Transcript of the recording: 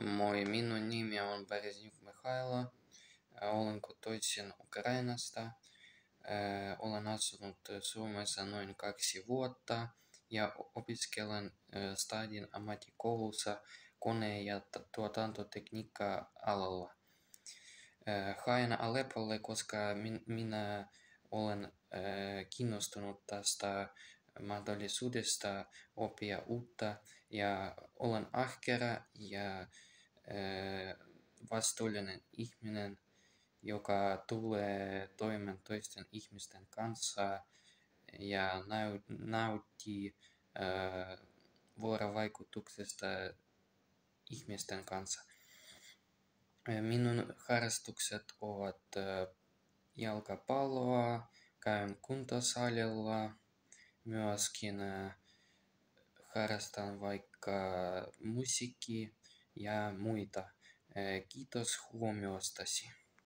Moi, minun nimi on Bereznjuk Mihailo. Olen kotoisin Ukrainasta. Olen asunut Suomessa noin 2 vuotta ja opiskelen Stadin ammattikoulussa kone- ja tuotantotekniikka-alalla. Haen Aleppolle, koska minä olen kiinnostunut tästä mahdollisuudesta oppia uutta ja olen ahkera ja vastuullinen ihminen, joka tulee toimeen toisten ihmisten kanssa ja nauttii vuorovaikutuksesta ihmisten kanssa. Minun harrastukset ovat jalkapalloa, käyn kuntosalilla, myöskin harrastan vaikka musiikkia ja muita. Kiitos huomiostasi.